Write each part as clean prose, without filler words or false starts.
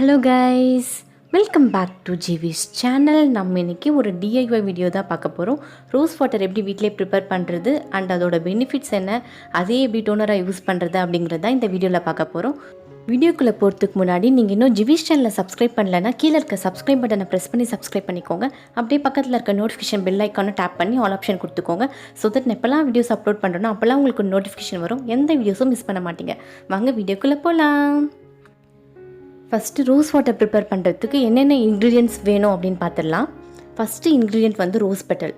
Hello guys, welcome back to Jivish channel. நம்ம இன்னைக்கு ஒரு DIY வீடியோ தான் பார்க்க போகிறோம். ரோஸ் வாட்டர் எப்படி வீட்டிலே ப்ரிப்பேர் பண்ணுறது அண்ட் அதோட பெனிஃபிட்ஸ் என்ன, அதே எப்படி டோனராக யூஸ் பண்ணுறது அப்படிங்கிறத இந்த வீடியோவில் பார்க்க போகிறோம். வீடியோக்குள்ளே போகிறதுக்கு முன்னாடி நீங்கள் இன்னும் ஜிவிஷ் சேனலை சப்ஸ்கிரைப் பண்ணலைன்னா கீழே இருக்க சப்ஸ்கிரைப் பட்டனை ப்ரெஸ் பண்ணி சப்ஸ்கிரைப் பண்ணிக்கோங்க. அப்படியே பக்கத்தில் இருக்க நோட்டிஃபிகேஷன் பெல் ஐக்கானை டேப் பண்ணி ஆல் ஆப்ஷன் கொடுத்துக்கோங்க. ஸோ தட் எப்போல்லாம் வீடியோஸ் அப்லோட் பண்ணுறோன்னா அப்போல்லாம் உங்களுக்கு நோட்டிஃபிகேஷன் வரும், எந்த வீடியோஸும் மிஸ் பண்ண மாட்டீங்க. வாங்க வீடியோக்குள்ளே போகலாம். ஃபஸ்ட்டு ரோஸ் வாட்டர் ப்ரிப்பேர் பண்ணுறதுக்கு என்னென்ன இன்க்ரீடியன்ட்ஸ் வேணும் அப்படின்னு பார்த்துடலாம். ஃபஸ்ட்டு இன்க்ரீடியன்ட் வந்து ரோஸ் பெட்டல்,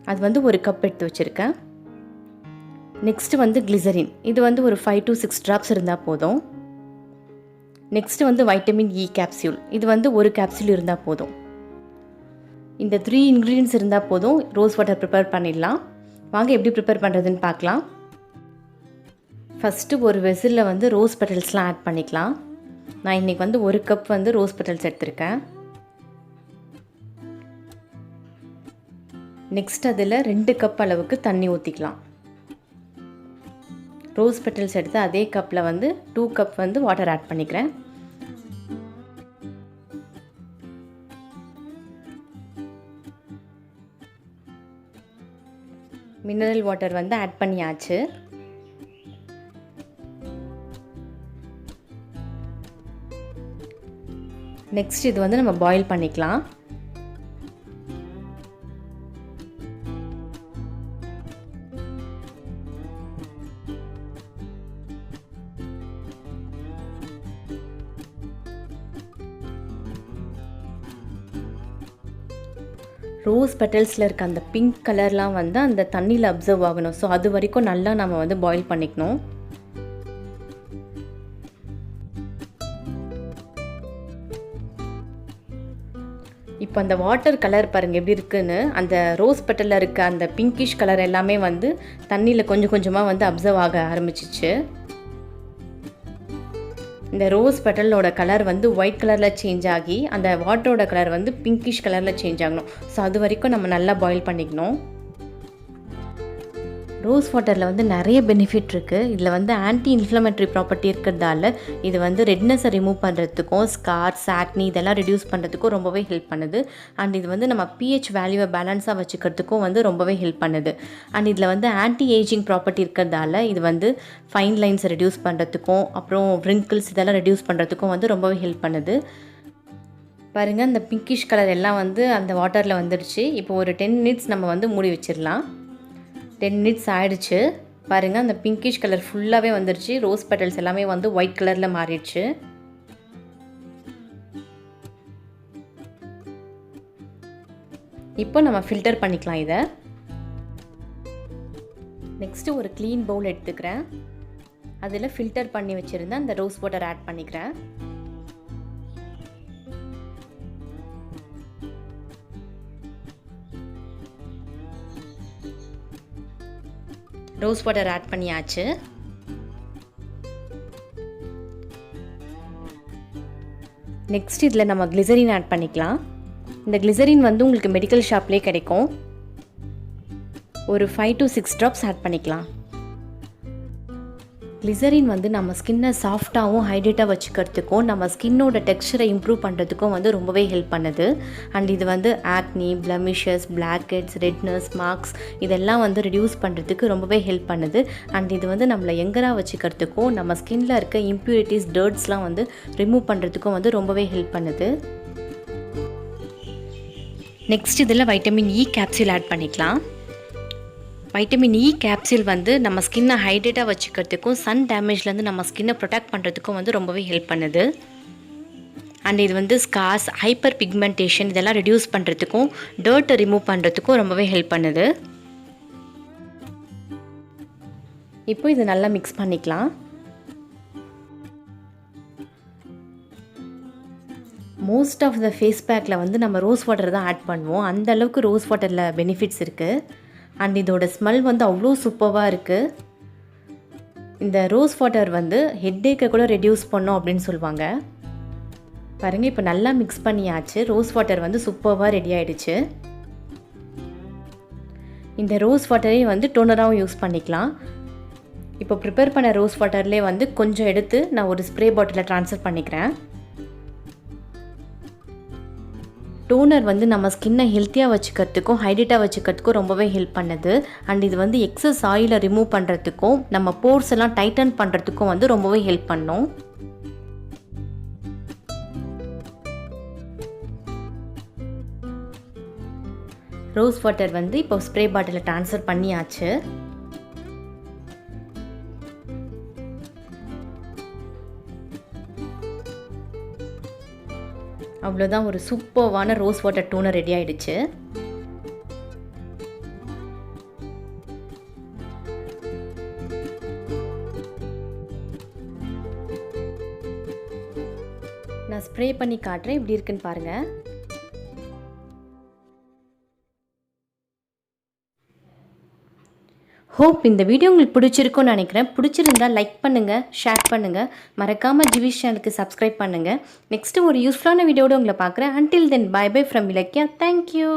அது வந்து ஒரு கப் எடுத்து வச்சுருக்கேன். நெக்ஸ்ட்டு வந்து கிளிசரின், இது வந்து ஒரு 5 to 6 ட்ராப்ஸ் இருந்தால் போதும். நெக்ஸ்ட்டு வந்து வைட்டமின் இ கேப்சியூல், இது வந்து ஒரு கேப்சியூல் இருந்தால் போதும். இந்த 3 இன்க்ரீடியன்ட்ஸ் இருந்தால் போதும், ரோஸ் வாட்டர் ப்ரிப்பேர் பண்ணிடலாம். வாங்க எப்படி ப்ரிப்பேர் பண்ணுறதுன்னு பார்க்கலாம். ஃபஸ்ட்டு ஒரு வெசிலில் வந்து ரோஸ் பெட்டல்ஸ்லாம் ஆட் பண்ணிக்கலாம். நான் இன்றைக்கி வந்து ஒரு கப் வந்து ரோஸ் பெட்டல்ஸ் எடுத்திருக்கேன். நெக்ஸ்ட் அதில் 2 கப் அளவுக்கு தண்ணி ஊற்றிக்கலாம். ரோஸ் பெட்டல்ஸ் எடுத்து அதே கப்பில் வந்து 2 கப் வந்து வாட்டர் ஆட் பண்ணிக்கிறேன். மினரல் வாட்டர் வந்து ஆட் பண்ணியாச்சு. நெக்ஸ்ட் இது வந்து நம்ம பாயில் பண்ணிக்கலாம். ரோஸ் பெட்டல்ஸில் இருக்க அந்த பிங்க் கலர்லாம் வந்து அந்த தண்ணியில் அப்சர்வ் ஆகணும். ஸோ அது வரைக்கும் நல்லா நம்ம வந்து பாயில் பண்ணிக்கணும். இப்போ அந்த வாட்டர் கலர் பாருங்கள் எப்படி இருக்குன்னு. அந்த ரோஸ் பெட்டலில் இருக்க அந்த பிங்கிஷ் கலர் எல்லாமே வந்து தண்ணியில் கொஞ்சம் கொஞ்சமாக வந்து அப்சர்வ் ஆக ஆரம்பிச்சிச்சு. இந்த ரோஸ் பெட்டலோட கலர் வந்து ஒயிட் கலரில் சேஞ்ச் ஆகி அந்த வாட்டரோட கலர் வந்து பிங்கிஷ் கலரில் சேஞ்ச் ஆகணும். ஸோ அது வரைக்கும் நம்ம நல்லா பாயில் பண்ணிக்கணும். ரோஸ் வாட்டரில் வந்து நிறைய பெனிஃபிட் இருக்குது. இதில் வந்து ஆன்டி இன்ஃப்ளமேட்டரி ப்ராப்பர்ட்டி இருக்கிறதால இது வந்து ரெட்னஸை ரிமூவ் பண்ணுறதுக்கும், ஸ்கார்ஸ், ஆக்னி இதெல்லாம் ரெடியூஸ் பண்ணுறதுக்கும் ரொம்பவே ஹெல்ப் பண்ணுது. அண்ட் இது வந்து நம்ம pH வேல்யூவை பேலன்ஸாக வச்சுக்கிறதுக்கும் வந்து ரொம்பவே ஹெல்ப் பண்ணுது. அண்ட் இதில் வந்து ஆன்டி ஏஜிங் ப்ராப்பர்ட்டி இருக்கிறதால இது வந்து ஃபைன் லைன்ஸை ரெடியூஸ் பண்ணுறதுக்கும், அப்புறம் ரிங்கிள்ஸ் இதெல்லாம் ரெடியூஸ் பண்ணுறதுக்கும் வந்து ரொம்பவே ஹெல்ப் பண்ணுது. பாருங்கள், அந்த பிங்கிஷ் கலர் எல்லாம் வந்து அந்த வாட்டரில் வந்துடுச்சு. இப்போ ஒரு 10 minutes நம்ம வந்து மூடி வச்சிடலாம். 10 minutes ஆகிடுச்சு. பாருங்கள், அந்த பிங்கிஷ் கலர் ஃபுல்லாகவே வந்துடுச்சு. ரோஸ் பெட்டல்ஸ் எல்லாமே வந்து ஒயிட் கலரில் மாறிடுச்சு. இப்போ நம்ம ஃபில்டர் பண்ணிக்கலாம் இதை. நெக்ஸ்ட்டு ஒரு க்ளீன் பவுல் எடுத்துக்கிறேன். அதில் ஃபில்டர் பண்ணி வச்சுருந்தேன் அந்த ரோஸ் வாட்டர் ஆட் பண்ணிக்கிறேன். ரோஸ் வாட்டர் ஆட் பண்ணியாச்சு. நெக்ஸ்ட் இதில் நம்ம கிளிசரின் ஆட் பண்ணிக்கலாம். இந்த கிளிசரின் வந்து உங்களுக்கு மெடிக்கல் ஷாப்லேயே கிடைக்கும். ஒரு 5 to 6 ட்ராப்ஸ் ஆட் பண்ணிக்கலாம். கிளிசரின் வந்து நம்ம ஸ்கின்னை சாஃப்டாகவும் ஹைட்ரேட்டாக வச்சுக்கிறதுக்கும், நம்ம ஸ்கின்னோட டெக்ஸ்சரை இம்ப்ரூவ் பண்ணுறதுக்கும் வந்து ரொம்பவே ஹெல்ப் பண்ணுது. அண்ட் இது வந்து acne, blemishes, black heads, redness, marks இதெல்லாம் வந்து ரெடியூஸ் பண்ணுறதுக்கு ரொம்பவே ஹெல்ப் பண்ணுது. அண்ட் இது வந்து நம்மளை யங்கராக வச்சுக்கிறதுக்கும், நம்ம ஸ்கின்னில் இருக்க இம்ப்யூரிட்டிஸ், டர்ட்ஸ்லாம் வந்து ரிமூவ் பண்ணுறதுக்கும் வந்து ரொம்பவே ஹெல்ப் பண்ணுது. நெக்ஸ்ட் இதில் வைட்டமின் இ கேப்சூல் ஆட் பண்ணிக்கலாம். வைட்டமின் இ கேப்சூல் வந்து நம்ம ஸ்கின்னை ஹைட்ரேட்டாக வச்சுக்கிறதுக்கும், சன் டேமேஜ்லேருந்து நம்ம ஸ்கின்னை ப்ரொடெக்ட் பண்ணுறதுக்கும் வந்து ரொம்பவே ஹெல்ப் பண்ணுது. அண்ட் இது வந்து ஸ்கார்ஸ், ஹைப்பர் பிக்மெண்டேஷன் இதெல்லாம் ரெடியூஸ் பண்ணுறதுக்கும், டர்ட்டை ரிமூவ் பண்ணுறதுக்கும் ரொம்பவே ஹெல்ப் பண்ணுது. இப்போ இது நல்லா மிக்ஸ் பண்ணிக்கலாம். மோஸ்ட் ஆஃப் த ஃபேஸ் பேக்கில் வந்து நம்ம ரோஸ் வாட்டர் தான் ஆட் பண்ணுவோம். அந்த அளவுக்கு ரோஸ் வாட்டரில் பெனிஃபிட்ஸ் இருக்குது. அண்ட் இதோட ஸ்மெல் வந்து அவ்வளோ சூப்பராக இருக்குது. இந்த ரோஸ் வாட்டர் வந்து ஹெட்டேக்கை கூட ரெடியூஸ் பண்ணோம் அப்படின்னு சொல்லுவாங்க. பாருங்கள், இப்போ நல்லா மிக்ஸ் பண்ணியாச்சு. ரோஸ் வாட்டர் வந்து சூப்பராக ரெடி ஆகிடுச்சு. இந்த ரோஸ் வாட்டரே வந்து டோனராகவும் யூஸ் பண்ணிக்கலாம். இப்போ ப்ரிப்பேர் பண்ண ரோஸ் வாட்டர்லேயே வந்து கொஞ்சம் எடுத்து நான் ஒரு ஸ்ப்ரே பாட்டிலில் ட்ரான்ஸ்ஃபர் பண்ணிக்கிறேன். டோனர் வந்து நம்ம ஸ்கின்னை ஹெல்த்தியாக வச்சுக்கிறதுக்கும் ஹைட்ரேட்டாக வச்சுக்கிறதுக்கும் ரொம்பவே ஹெல்ப் பண்ணுது. அண்ட் இது வந்து எக்ஸஸ் ஆயிலை ரிமூவ் பண்ணுறதுக்கும் நம்ம போர்ஸ் எல்லாம் டைட்டன் பண்ணுறதுக்கும் வந்து ரொம்பவே ஹெல்ப் பண்ணும். ரோஸ் வாட்டர் வந்து இப்போ ஸ்ப்ரே பாட்டிலில் ட்ரான்ஸ்ஃபர் பண்ணியாச்சு. அவ்வளோதான், ஒரு சூப்பர்வான ரோஸ் வாட்டர் டோனர் ரெடி ஆகிடுச்சு. நான் ஸ்ப்ரே பண்ணி காட்டுறேன், இப்படி இருக்குன்னு பாருங்கள். ஹோப் இந்த வீடியோ உங்களுக்கு பிடிச்சிருக்கும்னு நினைக்கிறேன். பிடிச்சிருந்தா லைக் பண்ணுங்கள், ஷேர் பண்ணுங்கள், மறக்காமல் ஜிவிஷ் சேனலுக்கு சப்ஸ்கிரைப் பண்ணுங்கள். நெக்ஸ்ட்டு ஒரு யூஸ்ஃபுல்லான வீடியோட உங்களை பார்க்குறேன். Until then bye bye from Ilakkiya. Thank you.